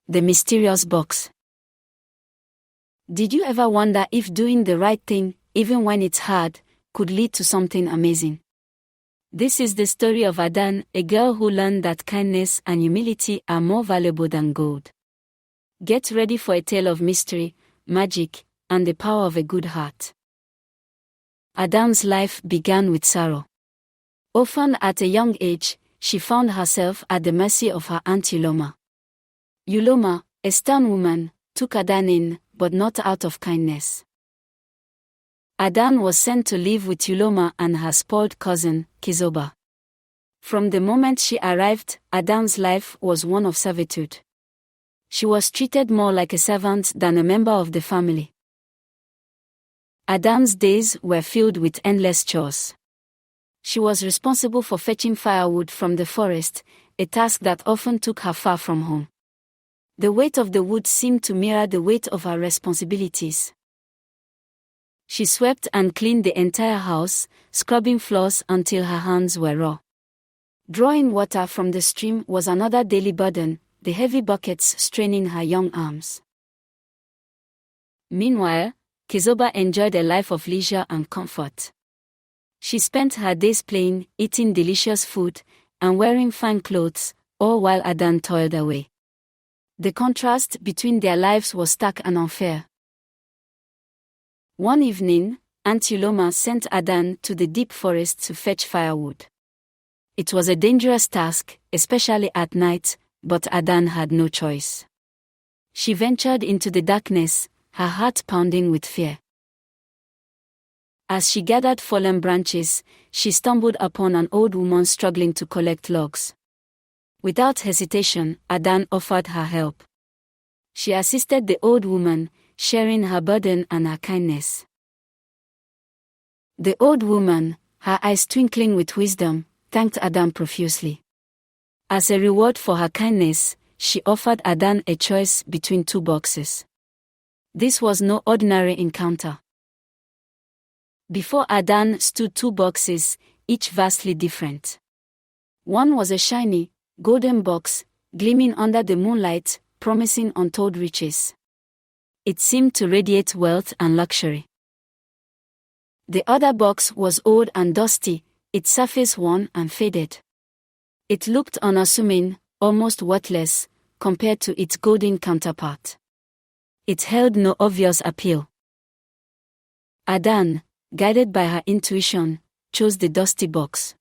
The mysterious box. Did you ever wonder if doing the right thing, even when it's hard, could lead to something amazing? This is the story of Adan, a girl who learned that kindness and humility are more valuable than gold. Get ready for a tale of mystery, magic, and the power of a good heart. Adan's life began with sorrow. Often at a young age, she found herself at the mercy of her aunt Uloma. Uloma, a stern woman, took Adan in, but not out of kindness. Adan was sent to live with Uloma and her spoiled cousin, Kizoba. From the moment she arrived, Adan's life was one of servitude. She was treated more like a servant than a member of the family. Adan's days were filled with endless chores. She was responsible for fetching firewood from the forest, a task that often took her far from home. The weight of the wood seemed to mirror the weight of her responsibilities. She swept and cleaned the entire house, scrubbing floors until her hands were raw. Drawing water from the stream was another daily burden, the heavy buckets straining her young arms. Meanwhile, Kizoba enjoyed a life of leisure and comfort. She spent her days playing, eating delicious food, and wearing fine clothes, all while Adan toiled away. The contrast between their lives was stark and unfair. One evening, Aunt Uloma sent Adan to the deep forest to fetch firewood. It was a dangerous task, especially at night, but Adan had no choice. She ventured into the darkness, her heart pounding with fear. As she gathered fallen branches, she stumbled upon an old woman struggling to collect logs. Without hesitation, Adan offered her help. She assisted the old woman, sharing her burden and her kindness. The old woman, her eyes twinkling with wisdom, thanked Adan profusely. As a reward for her kindness, she offered Adan a choice between two boxes. This was no ordinary encounter. Before Adan stood two boxes, each vastly different. One was a shiny, golden box, gleaming under the moonlight, promising untold riches. It seemed to radiate wealth and luxury. The other box was old and dusty, its surface worn and faded. It looked unassuming, almost worthless, compared to its golden counterpart. It held no obvious appeal. Adan, guided by her intuition, chose the dusty box.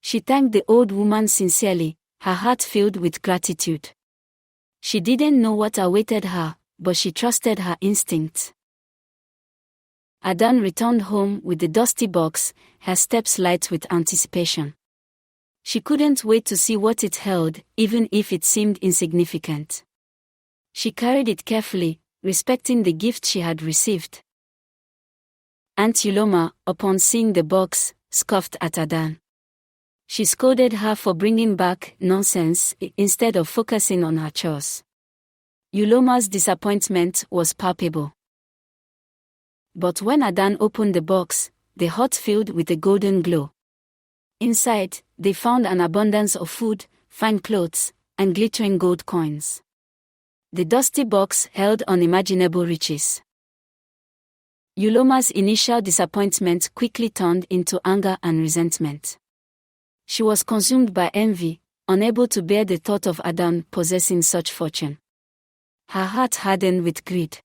She thanked the old woman sincerely, her heart filled with gratitude. She didn't know what awaited her, but she trusted her instincts. Adan returned home with the dusty box, her steps light with anticipation. She couldn't wait to see what it held, even if it seemed insignificant. She carried it carefully, respecting the gift she had received. Aunt Uloma, upon seeing the box, scoffed at Adan. She scolded her for bringing back nonsense instead of focusing on her chores. Uloma's disappointment was palpable. But when Adan opened the box, the hut filled with a golden glow. Inside, they found an abundance of food, fine clothes, and glittering gold coins. The dusty box held unimaginable riches. Uloma's initial disappointment quickly turned into anger and resentment. She was consumed by envy, unable to bear the thought of Adan possessing such fortune. Her heart hardened with greed.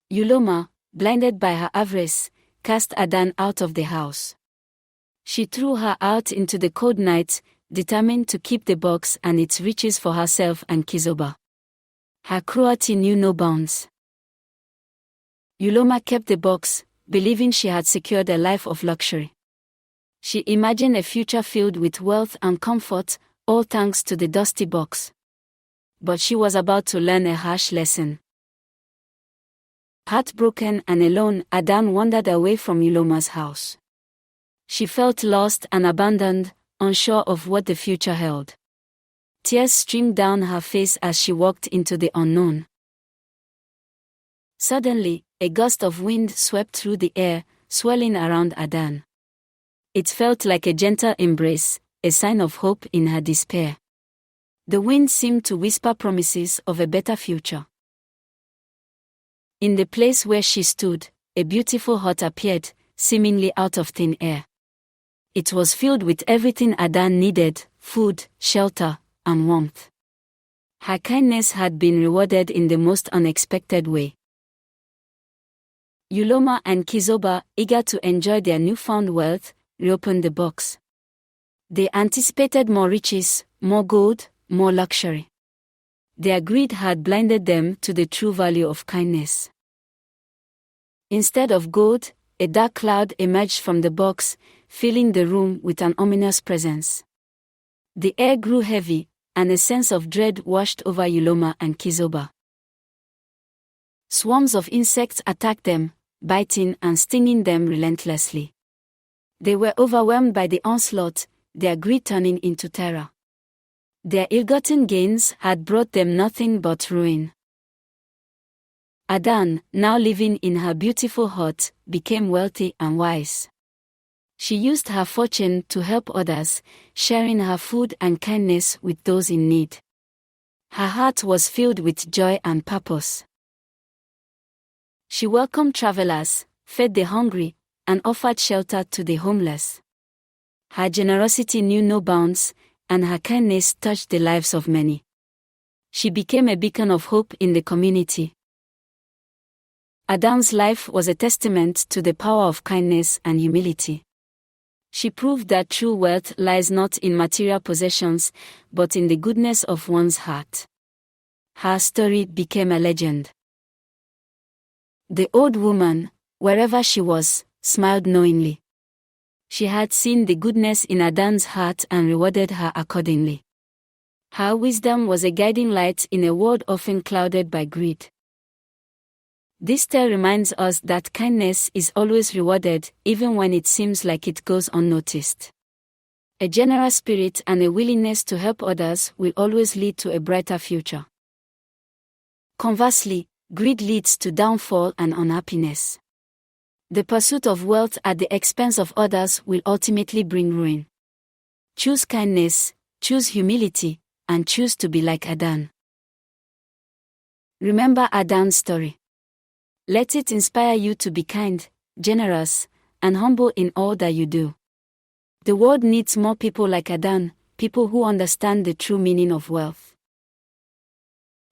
Uloma, blinded by her avarice, cast Adan out of the house. She threw her out into the cold night, determined to keep the box and its riches for herself and Kizoba. Her cruelty knew no bounds. Uloma kept the box, believing she had secured a life of luxury. She imagined a future filled with wealth and comfort, all thanks to the dusty box. But she was about to learn a harsh lesson. Heartbroken and alone, Adan wandered away from Uloma's house. She felt lost and abandoned, unsure of what the future held. Tears streamed down her face as she walked into the unknown. Suddenly, a gust of wind swept through the air, swirling around Adan. It felt like a gentle embrace, a sign of hope in her despair. The wind seemed to whisper promises of a better future. In the place where she stood, a beautiful hut appeared, seemingly out of thin air. It was filled with everything Adan needed: food, shelter, and warmth. Her kindness had been rewarded in the most unexpected way. Yuloma and Kizoba, eager to enjoy their newfound wealth, reopened the box. They anticipated more riches, more gold, more luxury. Their greed had blinded them to the true value of kindness. Instead of gold, a dark cloud emerged from the box, filling the room with an ominous presence. The air grew heavy, and a sense of dread washed over Yuloma and Kizoba. Swarms of insects attacked them, biting and stinging them relentlessly. They were overwhelmed by the onslaught, their greed turning into terror. Their ill-gotten gains had brought them nothing but ruin. Adan, now living in her beautiful hut, became wealthy and wise. She used her fortune to help others, sharing her food and kindness with those in need. Her heart was filled with joy and purpose. She welcomed travelers, fed the hungry, and offered shelter to the homeless. Her generosity knew no bounds, and her kindness touched the lives of many. She became a beacon of hope in the community. Adan's life was a testament to the power of kindness and humility. She proved that true wealth lies not in material possessions, but in the goodness of one's heart. Her story became a legend. The old woman, wherever she was, smiled knowingly. She had seen the goodness in Adan's heart and rewarded her accordingly. Her wisdom was a guiding light in a world often clouded by greed. This tale reminds us that kindness is always rewarded, even when it seems like it goes unnoticed. A generous spirit and a willingness to help others will always lead to a brighter future. Conversely, greed leads to downfall and unhappiness. The pursuit of wealth at the expense of others will ultimately bring ruin. Choose kindness, choose humility, and choose to be like Adan. Remember Adan's story. Let it inspire you to be kind, generous, and humble in all that you do. The world needs more people like Adan, people who understand the true meaning of wealth.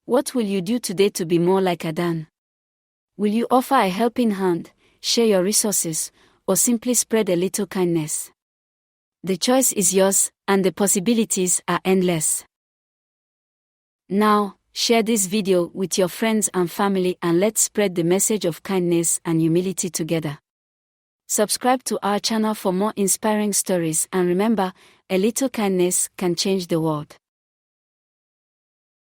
What will you do today to be more like Adan? Will you offer a helping hand, share your resources, or simply spread a little kindness? The choice is yours, and the possibilities are endless. Now, share this video with your friends and family, and let's spread the message of kindness and humility together. Subscribe to our channel for more inspiring stories, and remember, a little kindness can change the world.